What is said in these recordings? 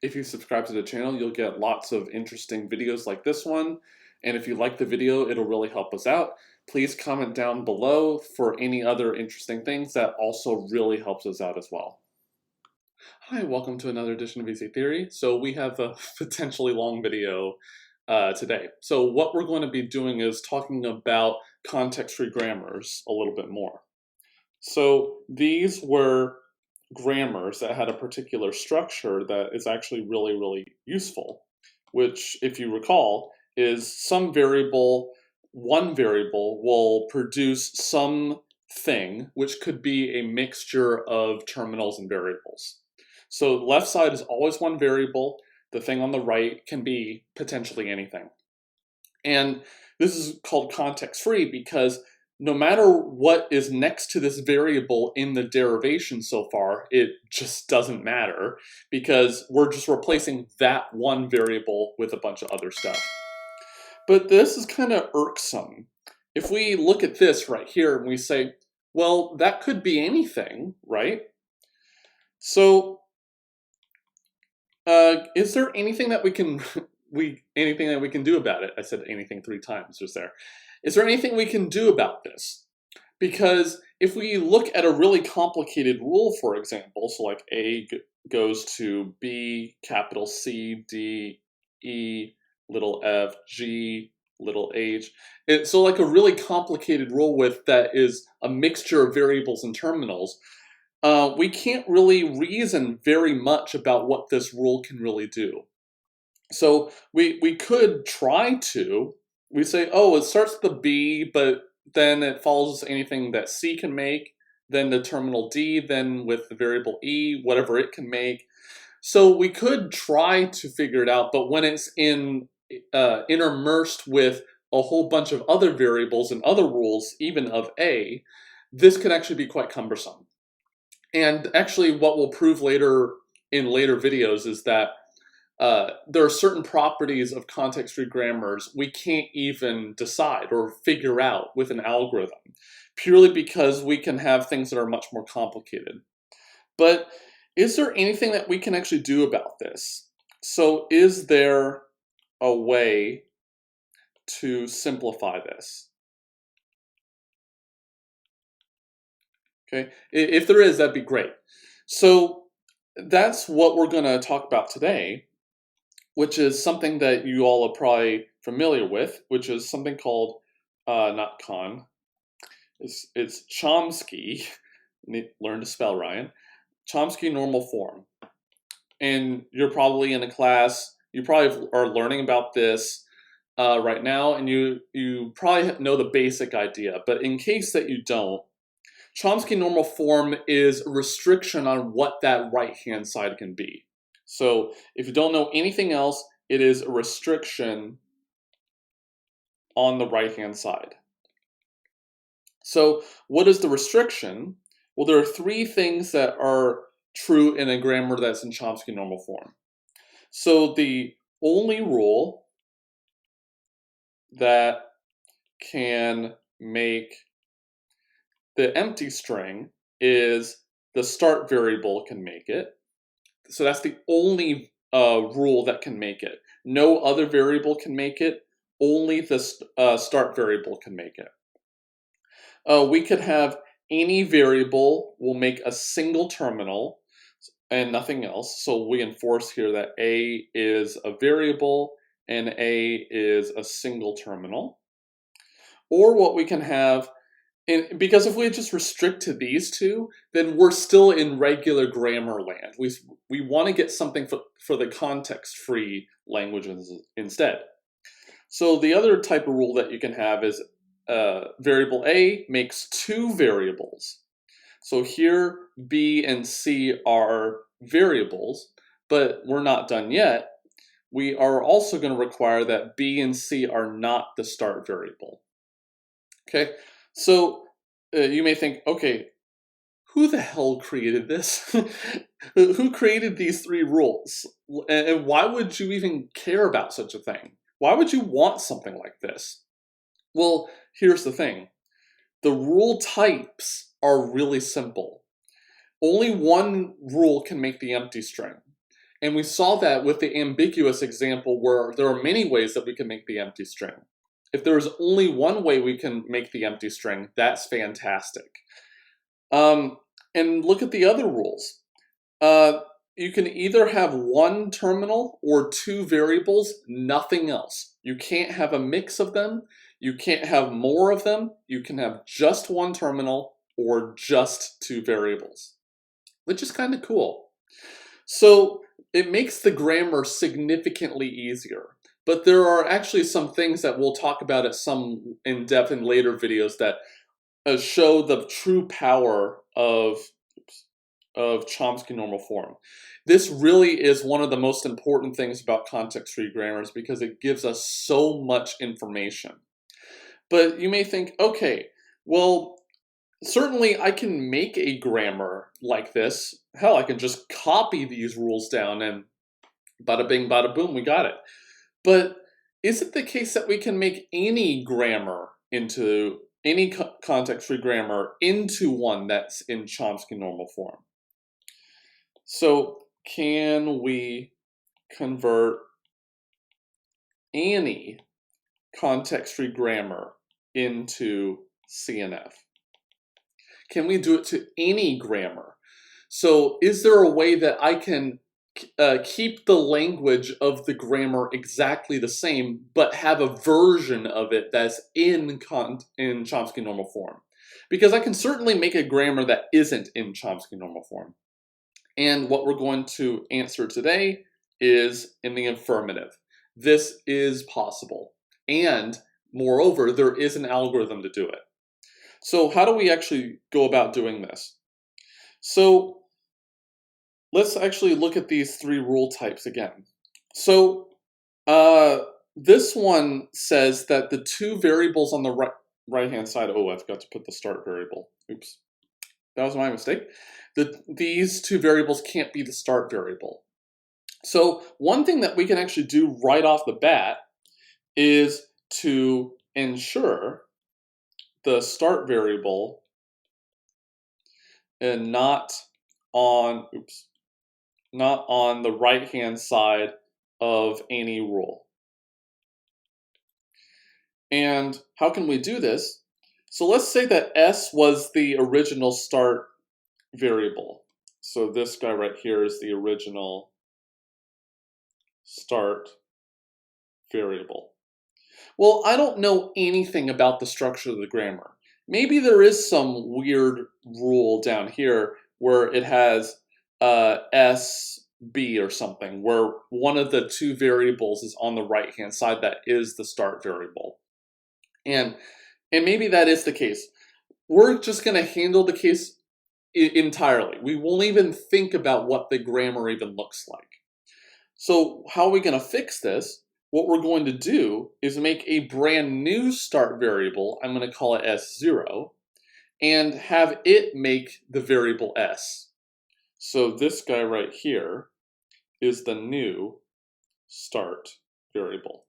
If you subscribe to the channel, you'll get lots of interesting videos like this one. And if you like the video, it'll really help us out. Please comment down below for any other interesting things. That also really helps us out as well. Hi, welcome to another edition of Easy Theory. So we have a potentially long video today. So what we're going to be doing is talking about context-free grammars a little bit more. So these were grammars that had a particular structure that is actually really useful, which, if you recall, is some variable, one variable will produce something which could be a mixture of terminals and variables. So the left side is always one variable. The thing on the right can be potentially anything. And this is called context-free because no matter what is next to this variable in the derivation so far, it just doesn't matter because we're just replacing that one variable with a bunch of other stuff. But this is kind of irksome. If we look at this right here and we say, well, that could be anything, right? So is there anything that we can do about it? I said anything 3 times just there. Is there anything we can do about this? Because if we look at a really complicated rule, for example, so like A goes to B, capital C, D, E, little f, G, little h. So like a really complicated rule that is a mixture of variables and terminals, we can't really reason very much about what this rule can really do. So we could try to. We say, oh, it starts with the B, but then it follows anything that C can make, then the terminal D, then with the variable E, whatever it can make. So we could try to figure it out, but when it's intermersed with a whole bunch of other variables and other rules, even of A, this can actually be quite cumbersome. And actually what we'll prove later in later videos is that there are certain properties of context-free grammars we can't even decide or figure out with an algorithm, purely because we can have things that are much more complicated. But is there anything that we can actually do about this? So is there a way to simplify this? Okay, if there is, that'd be great. So that's what we're going to talk about today, which is something that you all are probably familiar with, which is something called, not con, it's Chomsky, learn to spell, Ryan, Chomsky Normal Form. And you're probably in a class, you probably are learning about this right now, and you probably know the basic idea, but in case that you don't, Chomsky Normal Form is a restriction on what that right-hand side can be. So if you don't know anything else, it is a restriction on the right-hand side. So what is the restriction? Well, there are 3 things that are true in a grammar that's in Chomsky Normal Form. So the only rule that can make the empty string is the start variable can make it. So that's the only rule that can make it. No other variable can make it. Only the start variable can make it. We could have any variable will make a single terminal and nothing else. So we enforce here that A is a variable and A is a single terminal. Or what we can have, because if we just restrict to these 2, then we're still in regular grammar land. We want to get something for the context-free languages instead. So the other type of rule that you can have is variable A makes 2 variables. So here B and C are variables, but we're not done yet. We are also going to require that B and C are not the start variable. Okay. So you may think, okay, who the hell created this? Who created these 3 rules? And why would you even care about such a thing? Why would you want something like this? Well, here's the thing. The rule types are really simple. Only one rule can make the empty string. And we saw that with the ambiguous example where there are many ways that we can make the empty string. If there's only one way we can make the empty string, that's fantastic. And look at the other rules. You can either have one terminal or two variables, nothing else. You can't have a mix of them. You can't have more of them. You can have just one terminal or just two variables, which is kind of cool. So it makes the grammar significantly easier. But there are actually some things that we'll talk about at some in depth in later videos that show the true power of Chomsky Normal Form. This really is one of the most important things about context-free grammars because it gives us so much information. But you may think, okay, well, certainly I can make a grammar like this. Hell, I can just copy these rules down and bada bing, bada boom, we got it. But is it the case that we can make any grammar into, any context-free grammar into one that's in Chomsky Normal Form? So can we convert any context-free grammar into CNF? Can we do it to any grammar? So is there a way that I can keep the language of the grammar exactly the same, but have a version of it that's in Chomsky Normal Form? Because I can certainly make a grammar that isn't in Chomsky Normal Form. And what we're going to answer today is in the affirmative. This is possible. And moreover, there is an algorithm to do it. So how do we actually go about doing this? So let's actually look at these three rule types again. So this one says that the two variables on the right-hand side, oh, I forgot to put the start variable. Oops, that was my mistake. These two variables can't be the start variable. So one thing that we can actually do right off the bat is to ensure the start variable and not on the right-hand side of any rule. And how can we do this? So let's say that S was the original start variable. So this guy right here is the original start variable. Well, I don't know anything about the structure of the grammar. Maybe there is some weird rule down here where it has SB or something, where one of the two variables is on the right-hand side that is the start variable. And maybe that is the case. We're just going to handle the case entirely. We won't even think about what the grammar even looks like. So how are we going to fix this? What we're going to do is make a brand new start variable. I'm going to call it S0 and have it make the variable S. So this guy right here is the new start variable.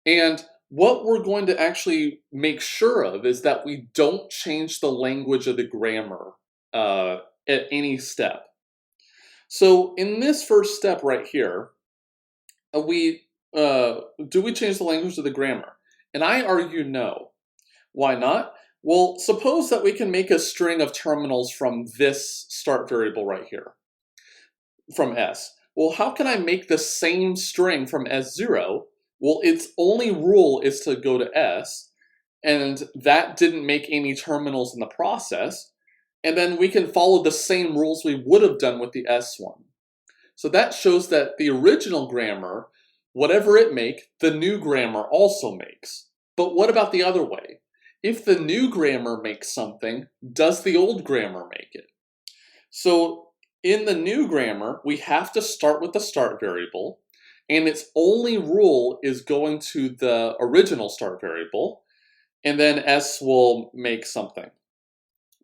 And what we're going to actually make sure of is that we don't change the language of the grammar at any step. So in this first step right here, do we change the language of the grammar? And I argue no. Why not? Well, suppose that we can make a string of terminals from this start variable right here, from S. Well, how can I make the same string from S0? Well, its only rule is to go to S, and that didn't make any terminals in the process. And then we can follow the same rules we would have done with the S one. So that shows that the original grammar, whatever it makes, the new grammar also makes. But what about the other way? If the new grammar makes something, does the old grammar make it? So in the new grammar, we have to start with the start variable, and its only rule is going to the original start variable, and then S will make something.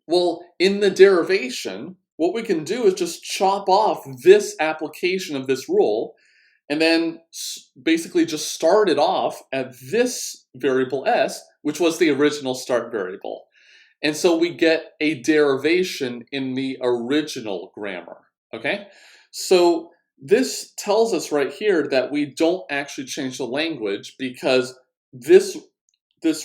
Well, in the derivation, what we can do is just chop off this application of this rule, and then basically just start it off at this variable S, which was the original start variable. And so we get a derivation in the original grammar, okay? So this tells us right here that we don't actually change the language because this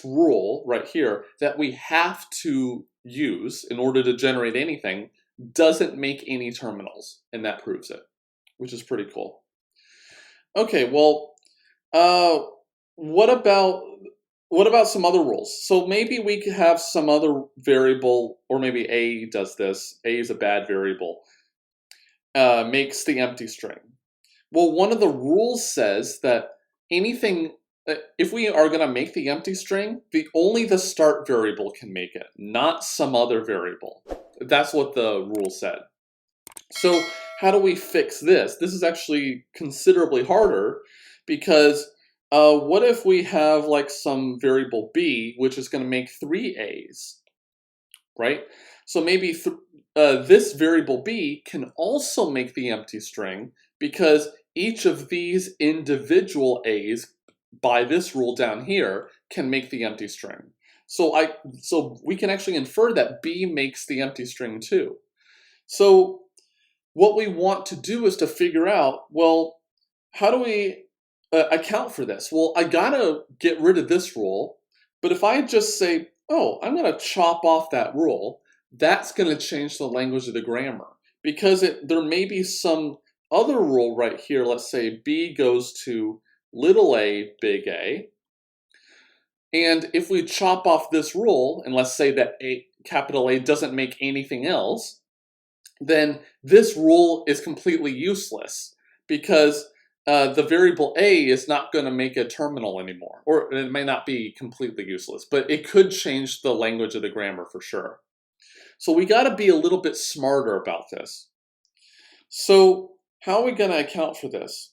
rule right here that we have to use in order to generate anything doesn't make any terminals, and that proves it, which is pretty cool. Okay, well, uh, what about some other rules? So maybe we could have some other variable, or maybe A does this. A is a bad variable. Makes the empty string. Well, one of the rules says that anything, if we are going to make the empty string, only the start variable can make it, not some other variable. That's what the rule said. So how do we fix this? This is actually considerably harder because what if we have like some variable b, which is going to make 3 a's, right? So maybe this variable b can also make the empty string because each of these individual a's by this rule down here can make the empty string. So we can actually infer that b makes the empty string too. So what we want to do is to figure out, well, how do we account for this? Well, I gotta get rid of this rule, but if I just say, oh, I'm gonna chop off that rule, that's gonna change the language of the grammar because there may be some other rule right here. Let's say B goes to little a, big A. And if we chop off this rule, and let's say that capital A doesn't make anything else, then this rule is completely useless because the variable a is not going to make a terminal anymore. Or it may not be completely useless, but it could change the language of the grammar for sure. So we got to be a little bit smarter about this. So how are we going to account for this?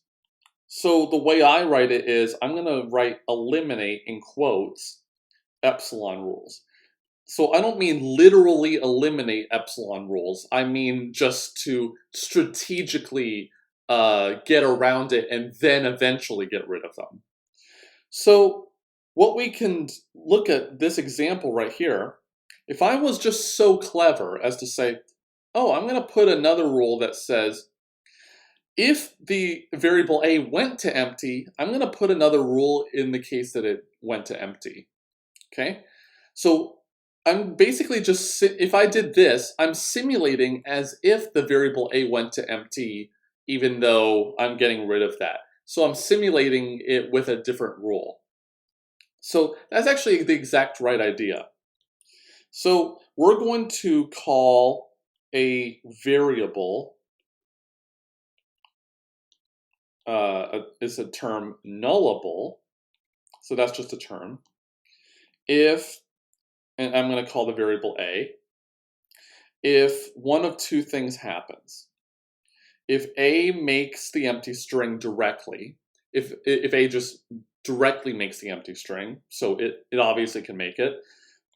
So the way I write it is I'm going to write eliminate in quotes epsilon rules. So I don't mean literally eliminate epsilon rules. I mean just to strategically get around it and then eventually get rid of them. So what we can look at this example right here, if I was just so clever as to say, oh, I'm going to put another rule that says, if the variable a went to empty, I'm going to put another rule in the case that it went to empty. Okay? So I'm basically just, if I did this, I'm simulating as if the variable a went to empty, even though I'm getting rid of that. So I'm simulating it with a different rule. So that's actually the exact right idea. So we're going to call a variable, is a term nullable. So that's just a term. If, and I'm going to call the variable a, if one of two things happens. If a makes the empty string directly, if a just directly makes the empty string, so it obviously can make it,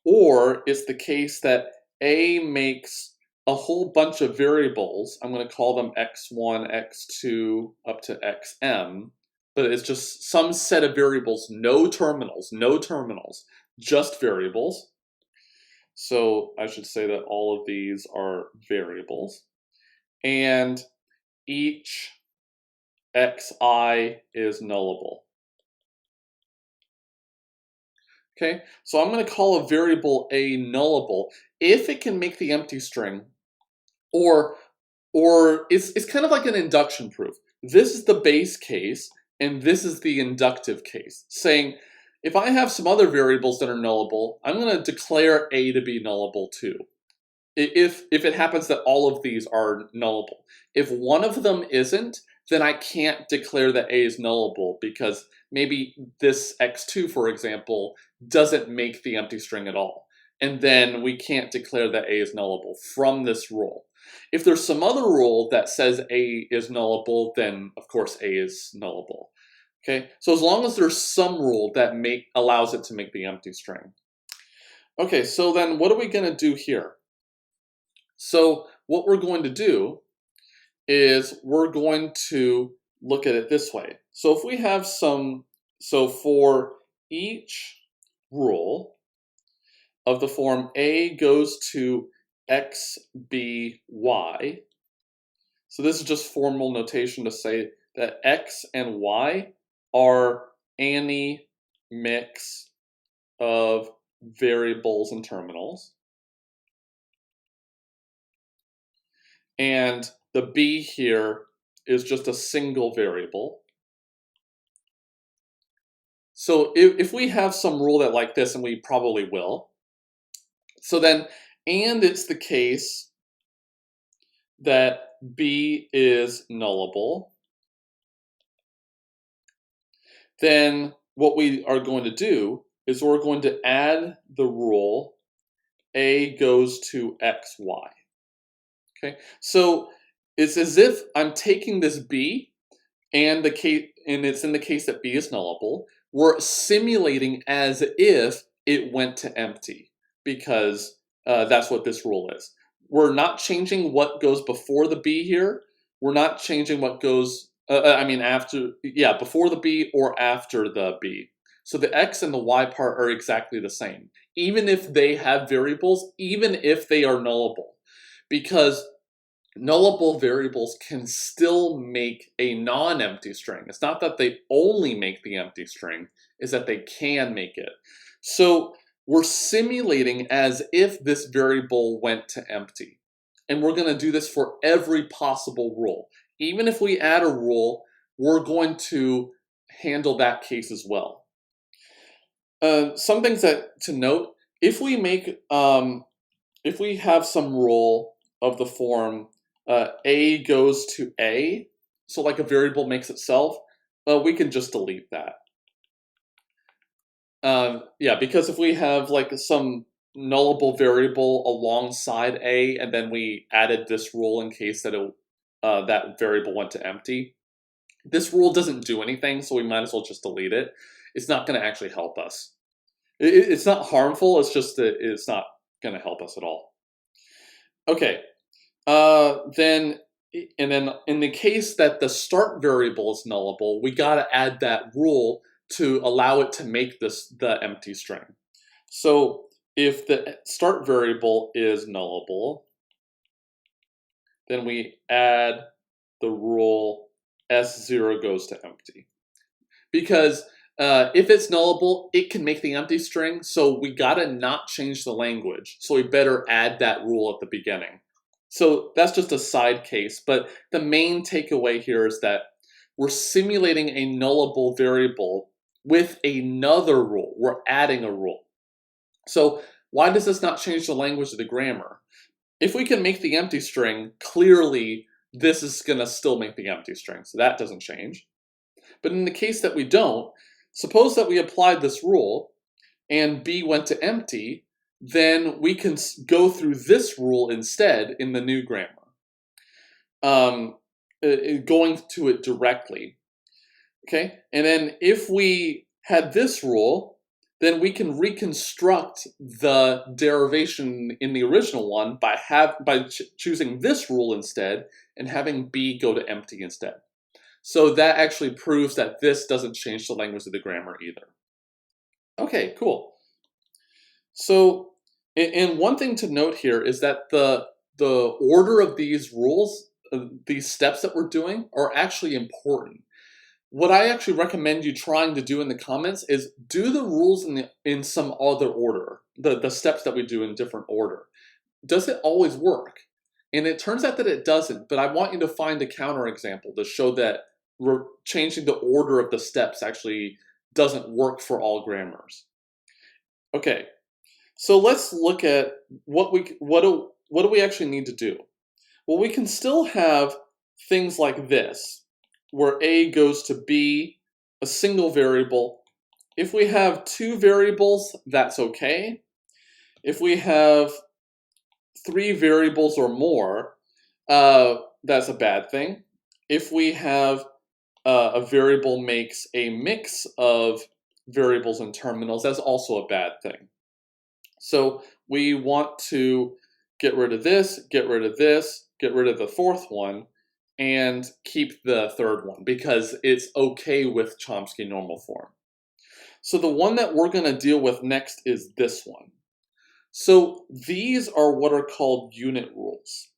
or it's the case that a makes a whole bunch of variables, I'm going to call them x1, x2, up to xm, but it's just some set of variables, no terminals, just variables. So I should say that all of these are variables. And each xi is nullable. Okay, so I'm going to call a variable a nullable if it can make the empty string, or it's kind of like an induction proof. This is the base case, and this is the inductive case, saying if I have some other variables that are nullable, I'm going to declare a to be nullable too. If it happens that all of these are nullable. If one of them isn't, then I can't declare that a is nullable because maybe this x2, for example, doesn't make the empty string at all. And then we can't declare that a is nullable from this rule. If there's some other rule that says a is nullable, then of course a is nullable. Okay, so as long as there's some rule that allows it to make the empty string. Okay, so then what are we going to do here? So what we're going to do is we're going to look at it this way. So if we have so for each rule of the form a goes to x, b, y, So this is just formal notation to say that x and y are any mix of variables and terminals. And the b here is just a single variable. So if we have some rule that like this, and we probably will, so then, and it's the case that b is nullable, then what we are going to do is we're going to add the rule a goes to xy. Okay, so it's as if I'm taking this b and it's in the case that b is nullable. We're simulating as if it went to empty, because that's what this rule is. We're not changing what goes before the b here. We're not changing what goes, before the b or after the b. So the x and the y part are exactly the same, even if they have variables, even if they are nullable, because nullable variables can still make a non-empty string. It's not that they only make the empty string, it's that they can make it. So we're simulating as if this variable went to empty. And we're going to do this for every possible rule. Even if we add a rule, we're going to handle that case as well. Some things to note: if we have some rule of the form a goes to a, so like a variable makes itself, we can just delete that. Yeah, because if we have like some nullable variable alongside a, and then we added this rule in case that that variable went to empty, this rule doesn't do anything, so we might as well just delete it. It's not going to actually help us. It's not harmful, it's just that it's not going to help us at all. Okay. Then in the case that the start variable is nullable, we got to add that rule to allow it to make the empty string. So if the start variable is nullable, then we add the rule s0 goes to empty. Because if it's nullable, it can make the empty string, so we gotta not change the language. So we better add that rule at the beginning. So that's just a side case, but the main takeaway here is that we're simulating a nullable variable with another rule. We're adding a rule. So why does this not change the language of the grammar? If we can make the empty string, clearly this is gonna still make the empty string, so that doesn't change. But in the case that we don't, suppose that we applied this rule and b went to empty, then we can go through this rule instead in the new grammar, going to it directly. Okay, and then if we had this rule, then we can reconstruct the derivation in the original one by choosing this rule instead and having b go to empty instead. So that actually proves that this doesn't change the language of the grammar either. Okay, cool. So, and one thing to note here is that the order of these rules, these steps that we're doing, are actually important. What I actually recommend you trying to do in the comments is do the rules in some other order, the steps that we do in different order. Does it always work? And it turns out that it doesn't, but I want you to find a counterexample to show that changing the order of the steps actually doesn't work for all grammars. Okay, so let's look at what do we actually need to do? Well, we can still have things like this, where a goes to b, a single variable. If we have two variables, that's okay. If we have 3 variables or more, that's a bad thing. If we have a variable makes a mix of variables and terminals, that's also a bad thing. So we want to get rid of this, get rid of this, get rid of the fourth one, and keep the third one because it's okay with Chomsky Normal Form. So the one that we're going to deal with next is this one. So these are what are called unit rules.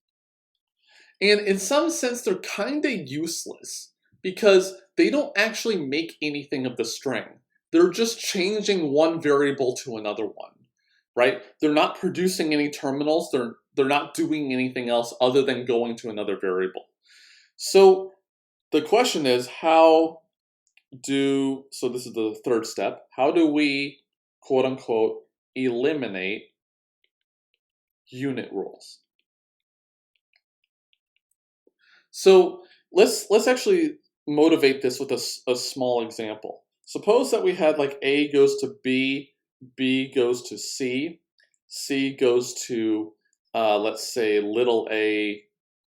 And in some sense, they're kind of useless because they don't actually make anything of the string. They're just changing one variable to another one, right? They're not producing any terminals. They're not doing anything else other than going to another variable. So the question is, so this is the third step, how do we, quote unquote, eliminate unit rules? So let's actually motivate this with a small example. Suppose that we had like A goes to B, B goes to C, C goes to let's say little a,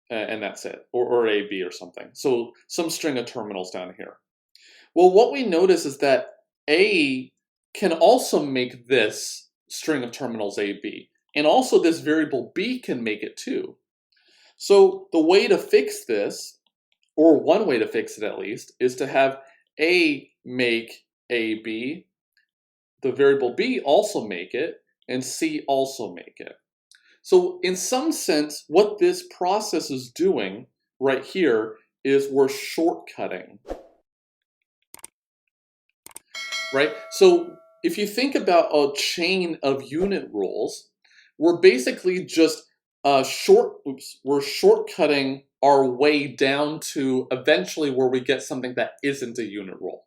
and that's it, or AB or something. So some string of terminals down here. Well, what we notice is that A can also make this string of terminals AB, and also this variable B can make it too. So the way to fix this, or one way to fix it at least, is to have A make AB, the variable B also make it, and C also make it. So in some sense, what this process is doing right here is we're shortcutting, right? So if you think about a chain of unit rules, we're basically just we're shortcutting our way down to eventually where we get something that isn't a unit rule.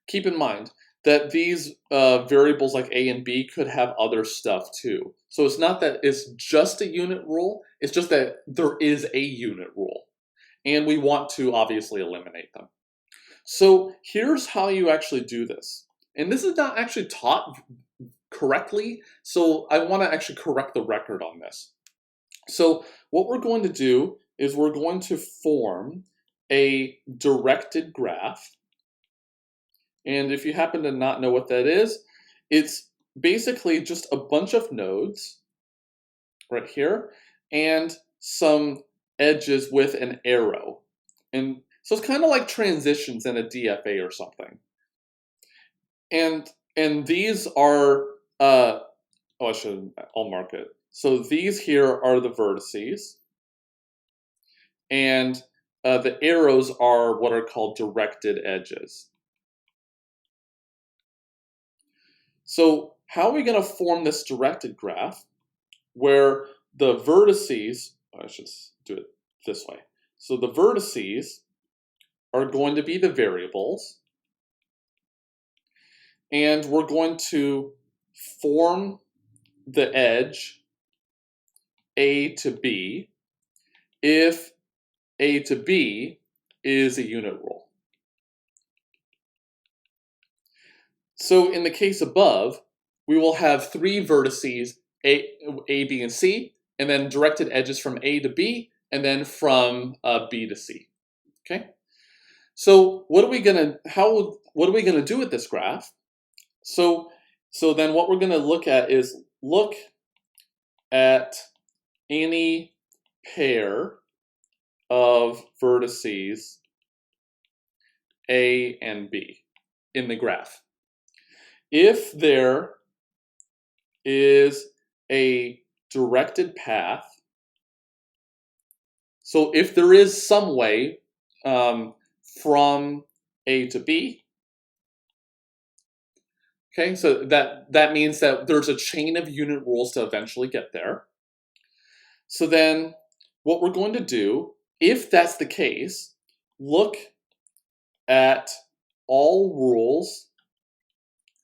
Keep in mind that these variables like A and B could have other stuff too. So it's not that it's just a unit rule, it's just that there is a unit rule. And we want to obviously eliminate them. So here's how you actually do this. And this is not actually taught correctly, so I want to actually correct the record on this. So what we're going to do is we're going to form a directed graph. And if you happen to not know what that is, it's basically just a bunch of nodes right here and some edges with an arrow. And so it's kind of like transitions in a DFA or something. And these are I'll mark it. So these here are the vertices, and the arrows are what are called directed edges. So how are we going to form this directed graph where the vertices, I should do it this way. So the vertices are going to be the variables, and we're going to form the edge A to B if A to B is a unit rule. So in the case above, we will have three vertices, A, B, and C, and then directed edges from A to B, and then from B to C. Okay. So what are we gonna do with this graph? So then what we're gonna look at is look at any pair of vertices A and B in the graph. If there is a directed path, so if there is some way from A to B, okay, so that means that there's a chain of unit rules to eventually get there. So then what we're going to do, if that's the case, look at all rules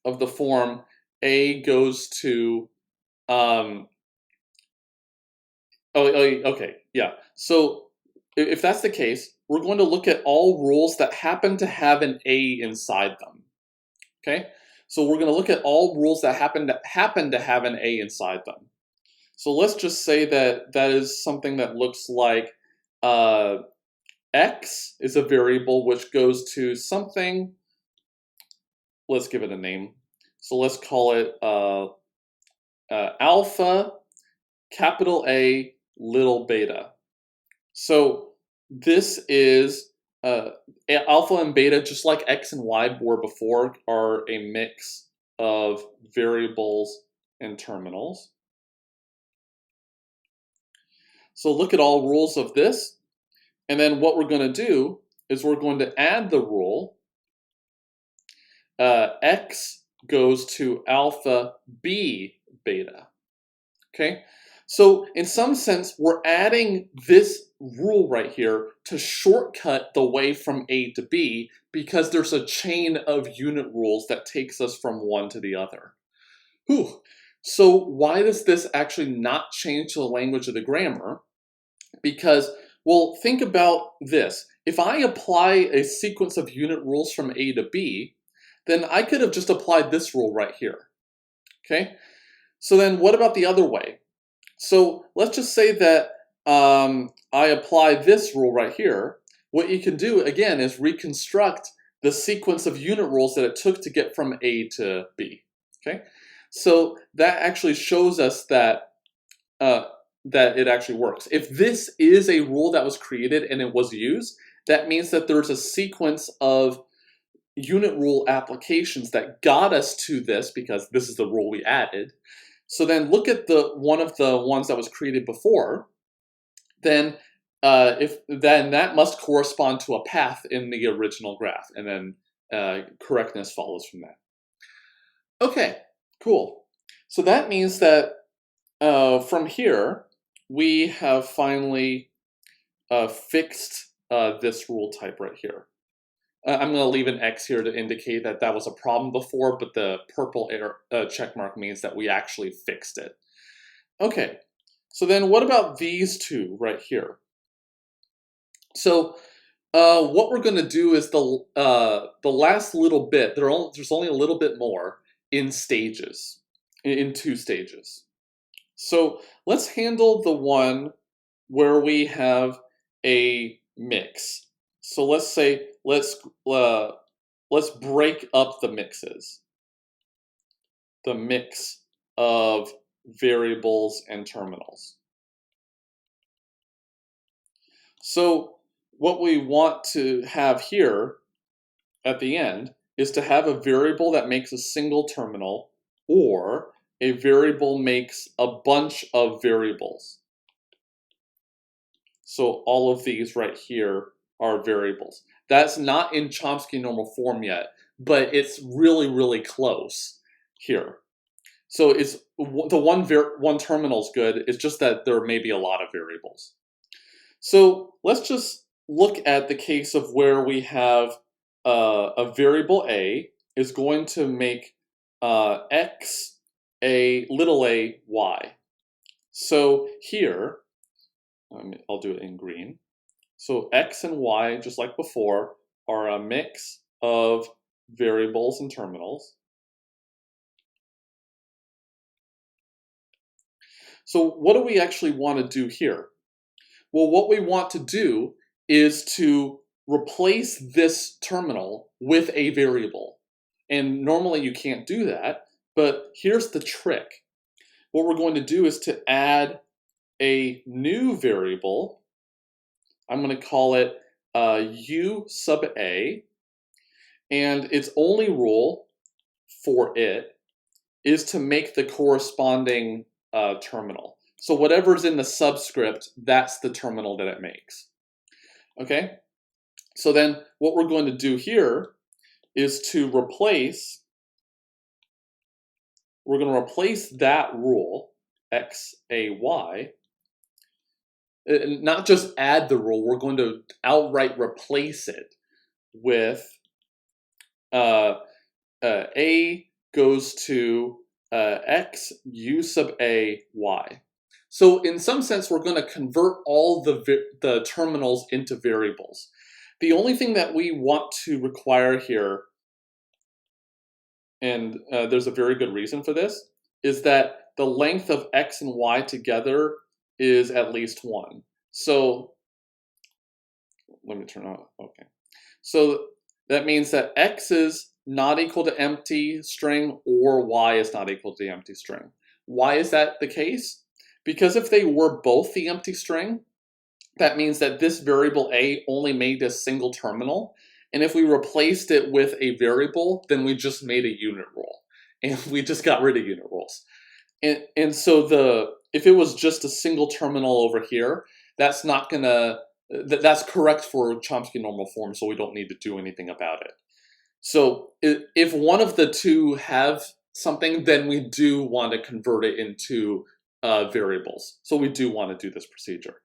of the form A goes to, okay, yeah. So if that's the case, we're going to look at all rules that happen to have an A inside them, okay? So we're going to look at all rules that happen to have an A inside them. So let's just say that that is something that looks like X is a variable which goes to something, let's give it a name. So let's call it alpha, capital A, little beta. So this is alpha and beta, just like X and Y were before, are a mix of variables and terminals. So look at all rules of this. And then what we're going to do is we're going to add the rule x goes to alpha b beta. Okay, so in some sense, we're adding this rule right here to shortcut the way from A to B because there's a chain of unit rules that takes us from one to the other. Whew. So why does this actually not change the language of the grammar? Because, well, think about this. If I apply a sequence of unit rules from A to B, then I could have just applied this rule right here. Okay? So then what about the other way? So let's just say that I apply this rule right here. What you can do, again, is reconstruct the sequence of unit rules that it took to get from A to B. Okay? So that actually shows us that that it actually works. If this is a rule that was created and it was used, that means that there's a sequence of unit rule applications that got us to this because this is the rule we added. So then look at one of the ones that was created before. Then then that must correspond to a path in the original graph, and then correctness follows from that. Okay, cool. So that means that from here we have finally fixed this rule type right here. I'm going to leave an X here to indicate that that was a problem before, but the purple check mark means that we actually fixed it. Okay, so then what about these two right here? So what we're going to do is the last little bit, there's only a little bit more in stages, in 2 stages. So let's handle the one where we have a mix. So let's say, let's break up the mixes. The mix of variables and terminals. So what we want to have here at the end is to have a variable that makes a single terminal, or a variable makes a bunch of variables. So all of these right here are variables. That's not in Chomsky Normal Form yet, but it's really, really close here. So it's the one terminal is good. It's just that there may be a lot of variables. So let's just look at the case of where we have a variable a is going to make x a little a y. So here, I'll do it in green. So x and y, just like before, are a mix of variables and terminals. So what do we actually want to do here? Well, what we want to do is to replace this terminal with a variable. And normally you can't do that, but here's the trick. What we're going to do is to add a new variable. I'm going to call it u sub a, and its only rule for it is to make the corresponding terminal. So whatever's in the subscript, that's the terminal that it makes. Okay? So then what we're going to do here is to replace, we're going to replace that rule, x, a, y, not just add the rule, we're going to outright replace it with a goes to x u sub a y. So in some sense, we're going to convert all the terminals into variables. The only thing that we want to require here, and there's a very good reason for this, is that the length of x and y together is at least 1. So let me turn on, okay. So that means that x is not equal to empty string, or y is not equal to the empty string. Why is that the case? Because if they were both the empty string, that means that this variable a only made a single terminal, and if we replaced it with a variable, then we just made a unit rule, and we just got rid of unit rules. And so if it was just a single terminal over here, that's not gonna That's correct for Chomsky normal form, so we don't need to do anything about it. So if one of the two have something, then we do want to convert it into variables. So we do want to do this procedure.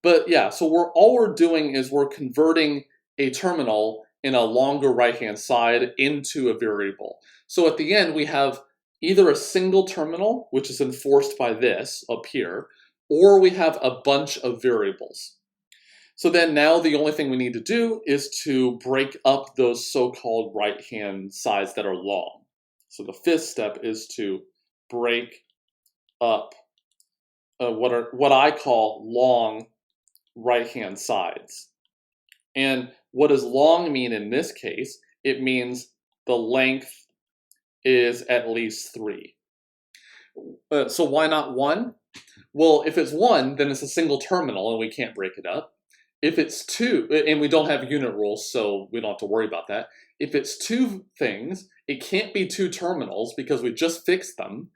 But yeah, so all we're doing is we're converting a terminal in a longer right-hand side into a variable. So at the end, we have either a single terminal, which is enforced by this up here, or we have a bunch of variables. So then now the only thing we need to do is to break up those so-called right-hand sides that are long. So the fifth step is to break up what I call long right-hand sides. And what does long mean in this case? It means the length is at least 3. So why not 1? Well, if it's 1, then it's a single terminal and we can't break it up. If it's 2, and we don't have unit rules, so we don't have to worry about that. If it's 2 things, it can't be 2 terminals because we just fixed them.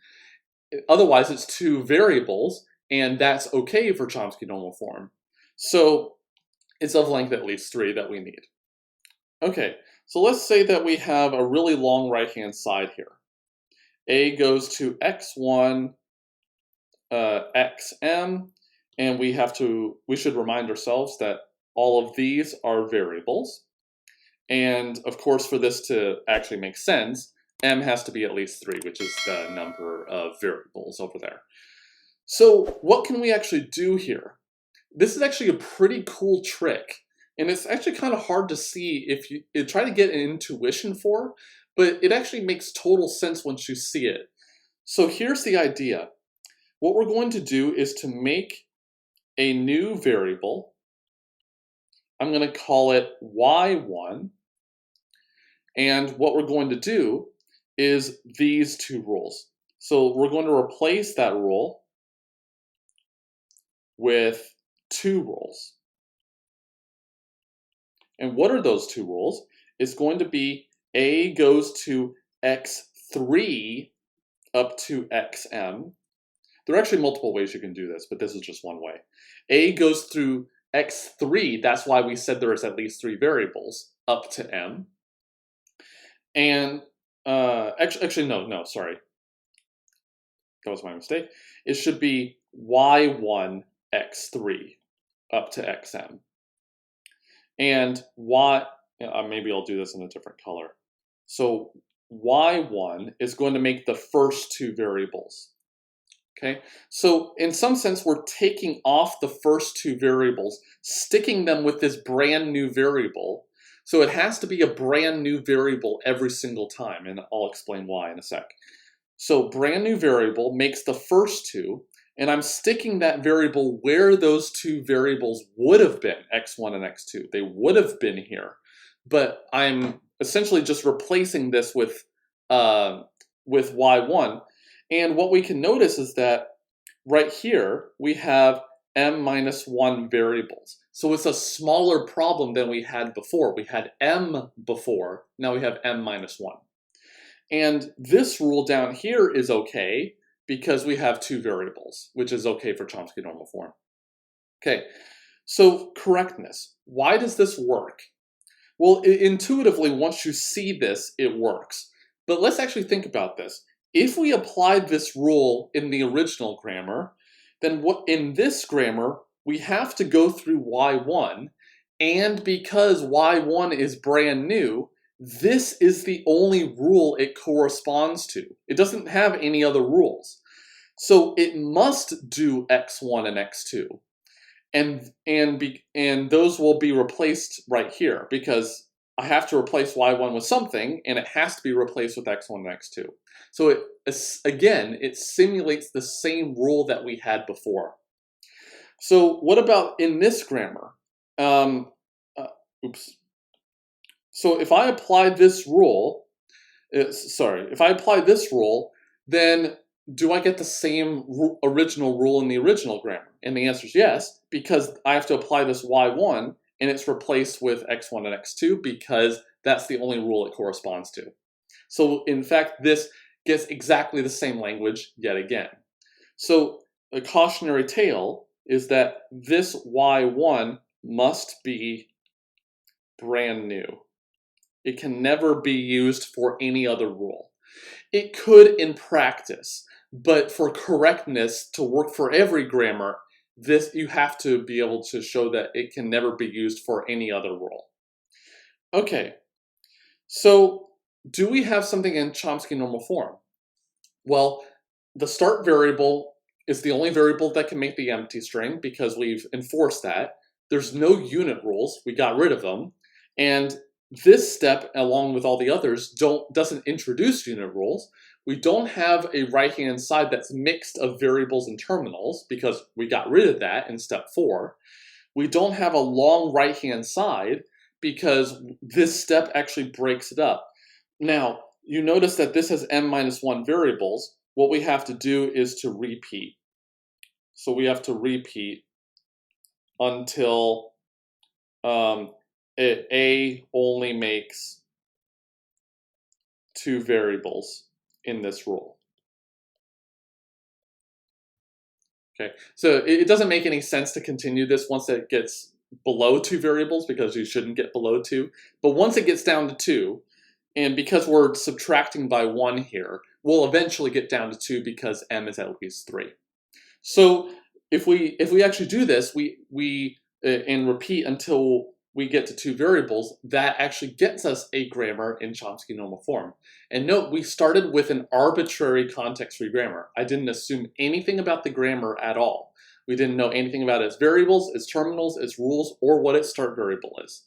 Otherwise, it's 2 variables, and that's okay for Chomsky normal form. So it's of length at least 3 that we need. Okay, so let's say that we have a really long right-hand side here. A goes to x1, xm, and we should remind ourselves that all of these are variables. And of course, for this to actually make sense, m has to be at least 3, which is the number of variables over there. So what can we actually do here? This is actually a pretty cool trick. And it's actually kind of hard to see if you try to get an intuition for, but it actually makes total sense once you see it. So here's the idea. What we're going to do is to make a new variable. I'm going to call it y1. And what we're going to do is these 2 rules. So we're going to replace that rule with 2 rules. And what are those 2 rules? It's going to be a goes to x3 up to xm. There are actually multiple ways you can do this, but this is just one way. A goes through x3, that's why we said there is at least 3 variables, up to m. And, actually, no, sorry. That was my mistake. It should be y1 x3 up to xm. And maybe I'll do this in a different color. So y1 is going to make the first 2 variables. Okay, so in some sense, we're taking off the first 2 variables, sticking them with this brand new variable. So it has to be a brand new variable every single time, and I'll explain why in a sec. So brand new variable makes the first 2, and I'm sticking that variable where those 2 variables would have been, x1 and x2. They would have been here, but I'm essentially just replacing this with y1. And what we can notice is that right here, we have m minus 1 variables. So it's a smaller problem than we had before. We had m before, now we have m minus 1. And this rule down here is okay because we have 2 variables, which is okay for Chomsky normal form. Okay, so correctness. Why does this work? Well, intuitively, once you see this, it works. But let's actually think about this. If we applied this rule in the original grammar, then in this grammar, we have to go through y1, and because y1 is brand new, this is the only rule it corresponds to. It doesn't have any other rules. So it must do x1 and x2. And those will be replaced right here, because I have to replace y1 with something, and it has to be replaced with x1 and x2. So it simulates the same rule that we had before. So what about in this grammar? So if I apply this rule, then do I get the same original rule in the original grammar? And the answer is yes, because I have to apply this y1, and it's replaced with x1 and x2 because that's the only rule it corresponds to. So in fact, this gets exactly the same language yet again. So a cautionary tale is that this y1 must be brand new. It can never be used for any other rule. It could in practice, but for correctness to work for every grammar, you have to be able to show that it can never be used for any other rule. Okay, so do we have something in Chomsky normal form? Well, the start variable is the only variable that can make the empty string because we've enforced that. There's no unit rules, we got rid of them. And this step, along with all the others, doesn't introduce unit rules. We don't have a right-hand side that's mixed of variables and terminals because we got rid of that in step 4. We don't have a long right-hand side because this step actually breaks it up. Now, you notice that this has m-1 variables. What we have to do is to repeat. So we have to repeat until A only makes 2 variables in this rule. Okay, so it doesn't make any sense to continue this once it gets below 2 variables because you shouldn't get below 2. But once it gets down to 2, and because we're subtracting by 1 here, we'll eventually get down to 2 because m is at least 3. So if we actually do this, and repeat until we get to 2 variables, that actually gets us a grammar in Chomsky normal form. And note, we started with an arbitrary context-free grammar. I didn't assume anything about the grammar at all. We didn't know anything about its variables, its terminals, its rules, or what its start variable is.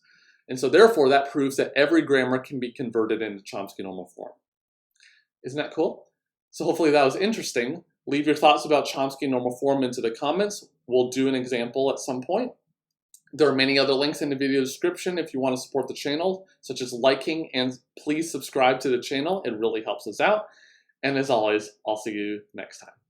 And so therefore, that proves that every grammar can be converted into Chomsky normal form. Isn't that cool? So hopefully that was interesting. Leave your thoughts about Chomsky normal form into the comments. We'll do an example at some point. There are many other links in the video description if you want to support the channel, such as liking, and please subscribe to the channel. It really helps us out. And as always, I'll see you next time.